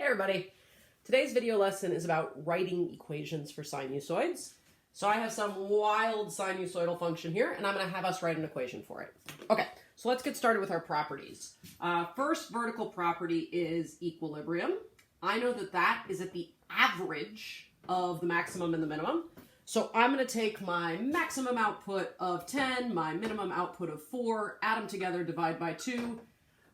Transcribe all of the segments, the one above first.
everybody. Today's video lesson is about writing equations for sinusoids. So I have some wild sinusoidal function here, and I'm going to have us write an equation for it. Okay, so let's get started with our properties. First vertical property is equilibrium. I know that that is at the average of the maximum and the minimum. So I'm going to take my maximum output of 10, my minimum output of 4, add them together, divide by 2.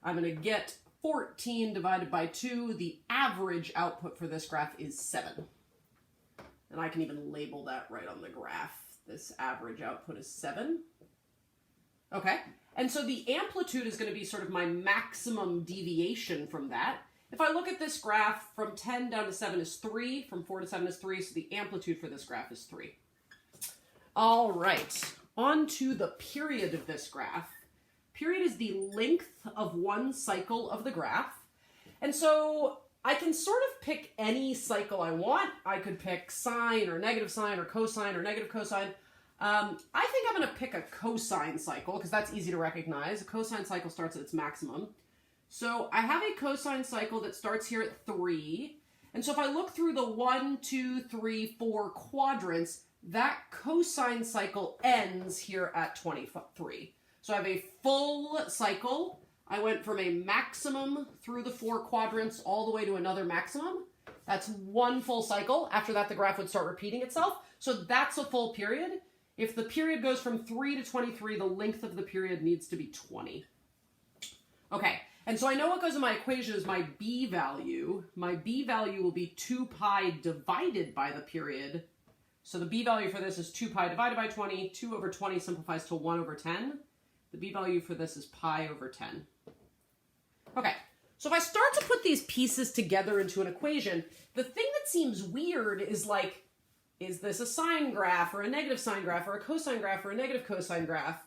I'm going to get 14 divided by 2. The average output for this graph is 7. And I can even label that right on the graph. This average output is 7. Okay, and so the amplitude is going to be sort of my maximum deviation from that. If I look at this graph, from 10 down to 7 is 3, from 4 to 7 is 3, so the amplitude for this graph is 3. All right, on to the period of this graph. Period is the length of one cycle of the graph. And so I can sort of pick any cycle I want. I could pick sine or negative sine or cosine or negative cosine. I think I'm going to pick a cosine cycle because that's easy to recognize. A cosine cycle starts at its maximum. So I have a cosine cycle that starts here at 3. And so if I look through the 1, 2, 3, 4 quadrants, that cosine cycle ends here at 23. So I have a full cycle. I went from a maximum through the 4 quadrants all the way to another maximum. That's one full cycle. After that, the graph would start repeating itself. So that's a full period. If the period goes from 3 to 23, the length of the period needs to be 20. Okay, and so I know what goes in my equation is my b value. My b value will be 2 pi divided by the period. So the b value for this is 2 pi divided by 20. 2 over 20 simplifies to 1 over 10. The b value for this is pi over 10. Okay, so if I start to put these pieces together into an equation, the thing that seems weird is like, is this a sine graph or a negative sine graph or a cosine graph or a negative cosine graph?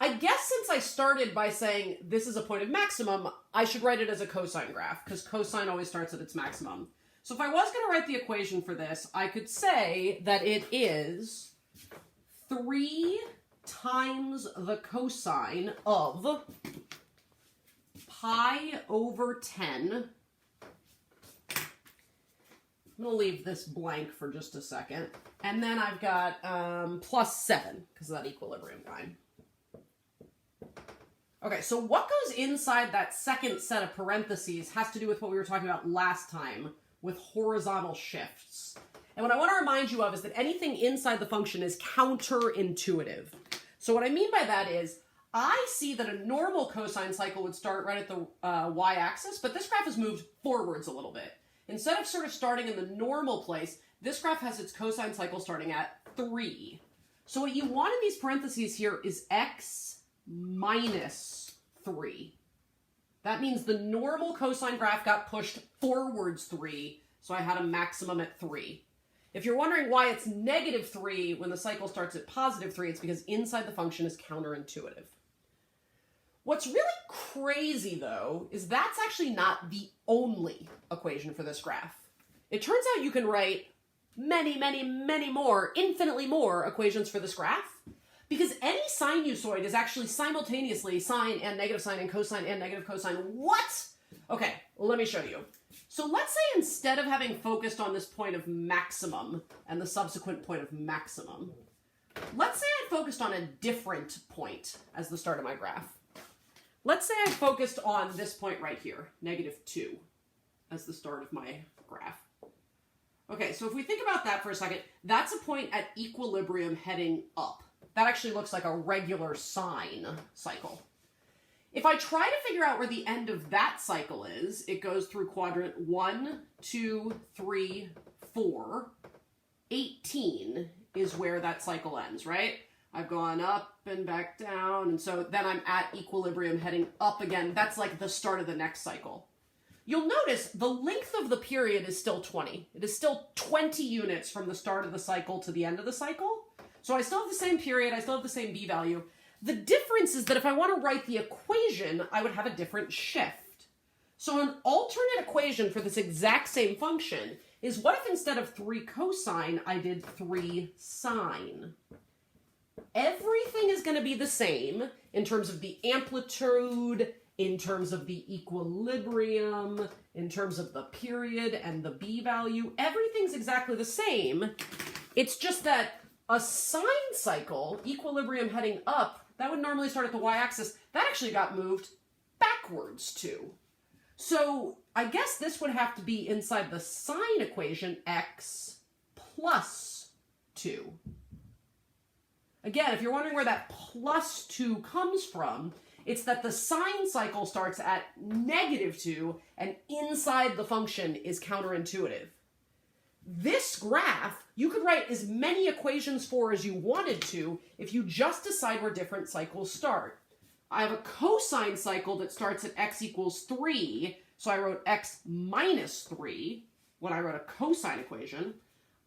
I guess since I started by saying this is a point of maximum, I should write it as a cosine graph because cosine always starts at its maximum. So if I was going to write the equation for this, I could say that it is 3 times the cosine of pi over 10. I'm going to leave this blank for just a second. And then I've got plus 7 because of that equilibrium line. Okay, so what goes inside that second set of parentheses has to do with what we were talking about last time with horizontal shifts. And what I want to remind you of is that anything inside the function is counterintuitive. So what I mean by that is I see that a normal cosine cycle would start right at the y-axis, but this graph has moved forwards a little bit. Instead of sort of starting in the normal place, this graph has its cosine cycle starting at 3. So what you want in these parentheses here is x minus 3. That means the normal cosine graph got pushed forwards 3, so I had a maximum at 3. If you're wondering why it's negative 3 when the cycle starts at positive 3, it's because inside the function is counterintuitive. What's really crazy, though, is that's actually not the only equation for this graph. It turns out you can write many, many, many more, infinitely more equations for this graph, because any sinusoid is actually simultaneously sine and negative sine and cosine and negative cosine. What? Okay, let me show you. So let's say instead of having focused on this point of maximum and the subsequent point of maximum, let's say I focused on a different point as the start of my graph. Let's say I focused on this point right here, -2, as the start of my graph. Okay, so if we think about that for a second, that's a point at equilibrium heading up. That actually looks like a regular sine cycle. If I try to figure out where the end of that cycle is, it goes through quadrant 1, 2, 3, 4. 18 is where that cycle ends, right? I've gone up and back down, and so then I'm at equilibrium heading up again. That's like the start of the next cycle. You'll notice the length of the period is still 20. It is still 20 units from the start of the cycle to the end of the cycle. So I still have the same period, I still have the same b value. The difference is that if I want to write the equation, I would have a different shift. So an alternate equation for this exact same function is what if instead of 3 cosine, I did 3 sine? Everything is going to be the same in terms of the amplitude in terms of the equilibrium, in terms of the period and the b value. Everything's exactly the same. It's just that a sine cycle, equilibrium heading up, that would normally start at the y-axis. That actually got moved backwards too. So I guess this would have to be inside the sine equation, x plus 2. Again, if you're wondering where that plus 2 comes from, it's that the sine cycle starts at -2 and inside the function is counterintuitive. This graph, you could write as many equations for as you wanted to if you just decide where different cycles start. I have a cosine cycle that starts at x equals 3, so I wrote x minus 3 when I wrote a cosine equation.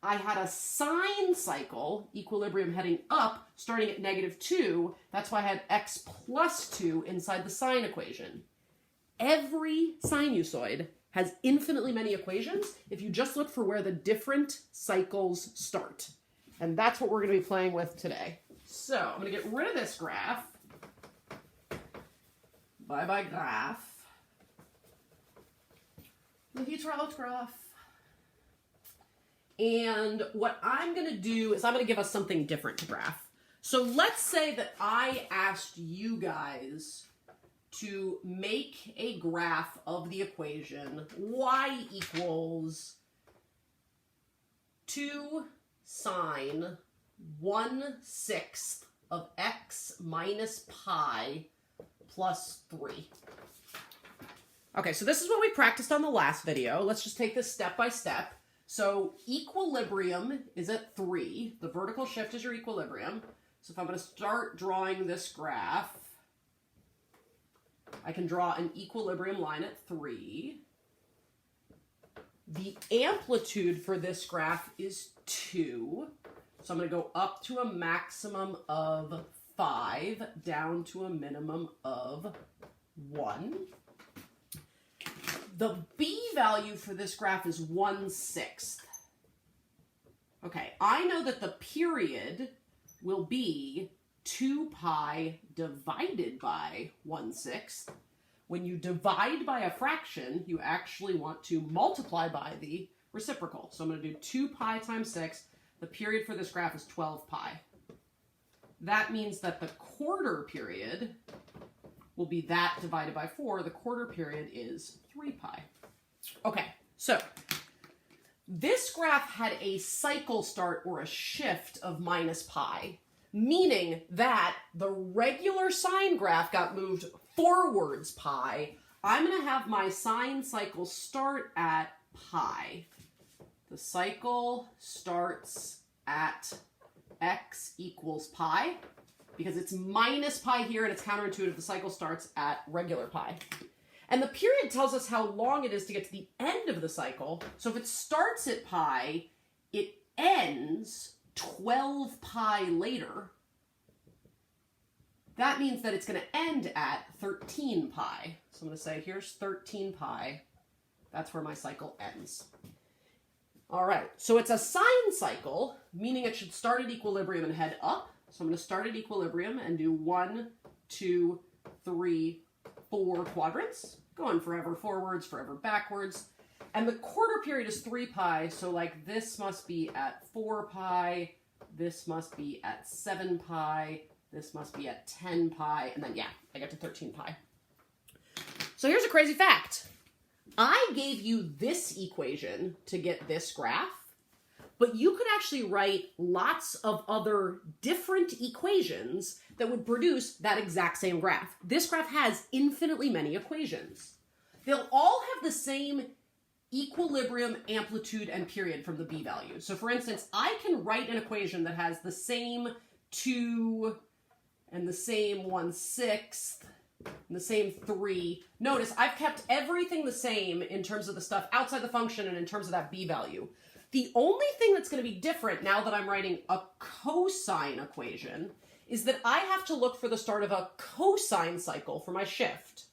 I had a sine cycle, equilibrium heading up, starting at -2. That's why I had x plus 2 inside the sine equation. Every sinusoid has infinitely many equations if you just look for where the different cycles start. And that's what we're going to be playing with today. So I'm going to get rid of this graph. Bye-bye graph. Lehitraut graph. And what I'm going to do is I'm going to give us something different to graph. So let's say that I asked you guys to make a graph of the equation y equals 2 sine 1/6 of x minus pi plus 3. Okay, so this is what we practiced on the last video. Let's just take this step by step. So equilibrium is at 3. The vertical shift is your equilibrium. So if I'm going to start drawing this graph, I can draw an equilibrium line at 3. The amplitude for this graph is 2. So I'm going to go up to a maximum of 5, down to a minimum of 1. The b value for this graph is 1/6. Okay, I know that the period will be 2 pi divided by 1/6. When you divide by a fraction, you actually want to multiply by the reciprocal. So I'm going to do 2 pi times 6. The period for this graph is 12 pi. That means that the quarter period will be that divided by 4. The quarter period is 3 pi. Okay, so this graph had a cycle start or a shift of minus pi, meaning that the regular sine graph got moved forwards pi. I'm going to have my sine cycle start at pi. The cycle starts at x equals pi. Because it's minus pi here and it's counterintuitive, the cycle starts at regular pi. And the period tells us how long it is to get to the end of the cycle. So if it starts at pi, it ends 12 pi later. That means that it's going to end at 13 pi. So I'm going to say here's 13 pi. That's where my cycle ends. All right, so it's a sine cycle, meaning it should start at equilibrium and head up. So I'm going to start at equilibrium and do 1, 2, 3, 4 quadrants, going forever forwards, forever backwards. And the quarter period is 3 pi, so like this must be at 4 pi, this must be at 7 pi, this must be at 10 pi, and then yeah, I get to 13 pi. So here's a crazy fact. I gave you this equation to get this graph, but you could actually write lots of other different equations that would produce that exact same graph. This graph has infinitely many equations. They'll all have the same equilibrium, amplitude, and period from the b value. So for instance, I can write an equation that has the same 2 and the same 1/6 and the same 3. Notice I've kept everything the same in terms of the stuff outside the function and in terms of that b value. The only thing that's going to be different now that I'm writing a cosine equation is that I have to look for the start of a cosine cycle for my shift.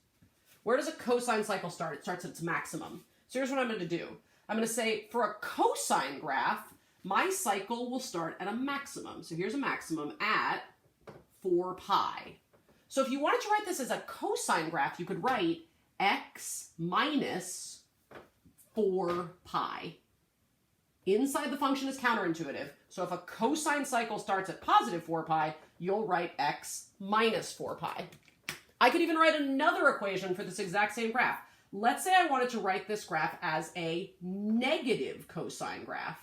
Where does a cosine cycle start? It starts at its maximum. So here's what I'm going to do. I'm going to say for a cosine graph, my cycle will start at a maximum. So here's a maximum at 4 pi. So if you wanted to write this as a cosine graph, you could write x minus 4 pi. Inside the function is counterintuitive. So if a cosine cycle starts at positive 4 pi, you'll write x minus 4 pi. I could even write another equation for this exact same graph. Let's say I wanted to write this graph as a negative cosine graph.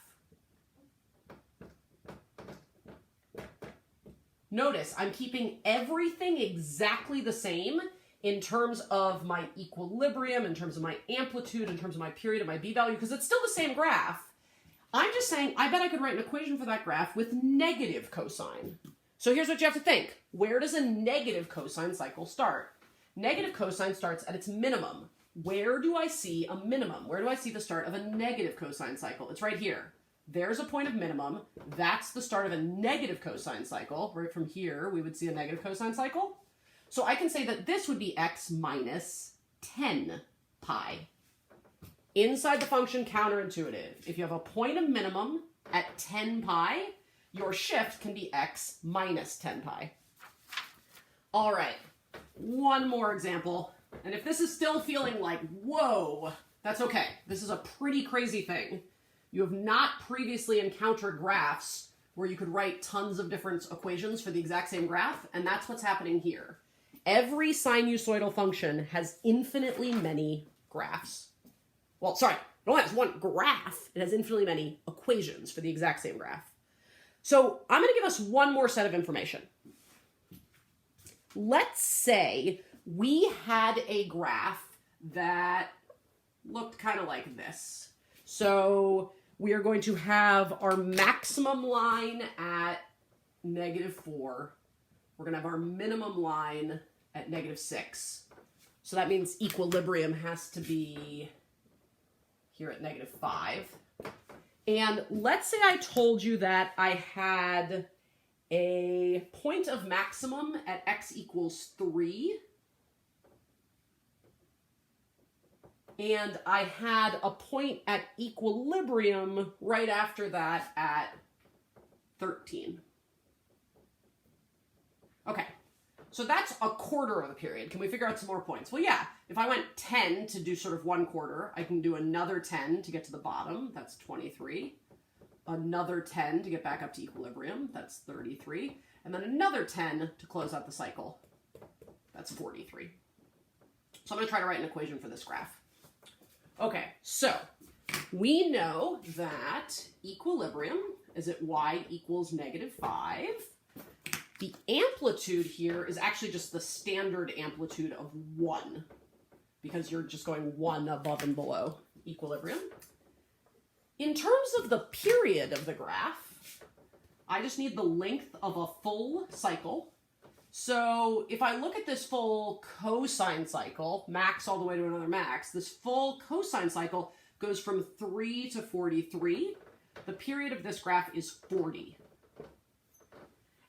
Notice I'm keeping everything exactly the same in terms of my equilibrium, in terms of my amplitude, in terms of my period and my b-value, because it's still the same graph. I'm just saying, I bet I could write an equation for that graph with negative cosine. So here's what you have to think. Where does a negative cosine cycle start? Negative cosine starts at its minimum. Where do I see a minimum? Where do I see the start of a negative cosine cycle? It's right here. There's a point of minimum. That's the start of a negative cosine cycle. Right from here, we would see a negative cosine cycle. So I can say that this would be x minus 10 pi. Inside the function counterintuitive. If you have a point of minimum at 10 pi, your shift can be x minus 10 pi. All right, one more example. And if this is still feeling like, whoa, that's okay. This is a pretty crazy thing. You have not previously encountered graphs where you could write tons of different equations for the exact same graph, and that's what's happening here. Every sinusoidal function has infinitely many graphs. Well, sorry, it only has one graph. It has infinitely many equations for the exact same graph. So I'm going to give us one more set of information. Let's say we had a graph that looked kind of like this. So we are going to have our maximum line at -4. We're going to have our minimum line at -6. So that means equilibrium has to be here at -5. And let's say I told you that I had a point of maximum at x equals 3. And I had a point at equilibrium right after that at 13. Okay, so that's a quarter of the period. Can we figure out some more points? Well, yeah, if I went 10 to do sort of 1/4, I can do another 10 to get to the bottom. That's 23. Another 10 to get back up to equilibrium. That's 33. And then another 10 to close out the cycle. That's 43. So I'm going to try to write an equation for this graph. Okay, so we know that equilibrium is at y equals -5. The amplitude here is actually just the standard amplitude of 1, because you're just going 1 above and below equilibrium. In terms of the period of the graph, I just need the length of a full cycle. So if I look at this full cosine cycle, max all the way to another max, this full cosine cycle goes from 3 to 43. The period of this graph is 40.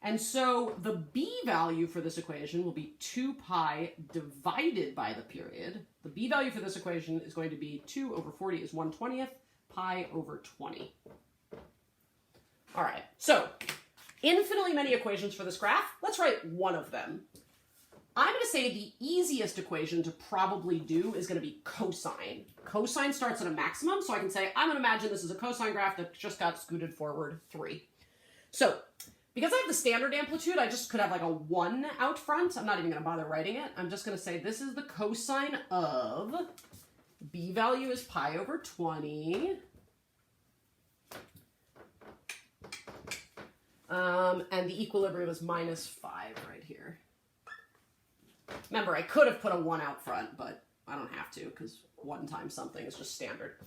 And so the b value for this equation will be 2 pi divided by the period. The b value for this equation is going to be 2 over 40 is 1/20th, pi over 20. All right, so infinitely many equations for this graph. Let's write one of them. I'm going to say the easiest equation to probably do is going to be cosine. Cosine starts at a maximum, so I can say, I'm going to imagine this is a cosine graph that just got scooted forward 3. So, because I have the standard amplitude, I just could have like a 1 out front. I'm not even going to bother writing it. I'm just going to say this is the cosine of, b value is pi over 20. And the equilibrium is -5 right here. Remember, I could have put a 1 out front, but I don't have to because 1 times something is just standard.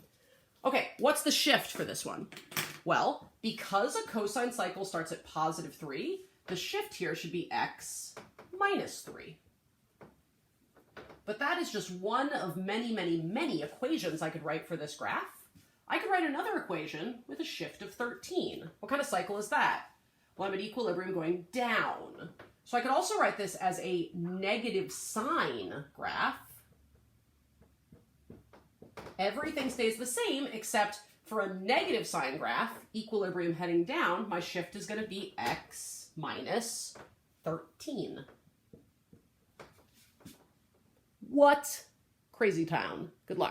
Okay, what's the shift for this one? Well, because a cosine cycle starts at +3, the shift here should be x minus 3. But that is just one of many, many, many equations I could write for this graph. I could write another equation with a shift of 13. What kind of cycle is that? Well, I'm at equilibrium going down. So I could also write this as a negative sign graph. Everything stays the same, except for a negative sign graph, equilibrium heading down, my shift is going to be x minus 13. What? Crazy town. Good luck.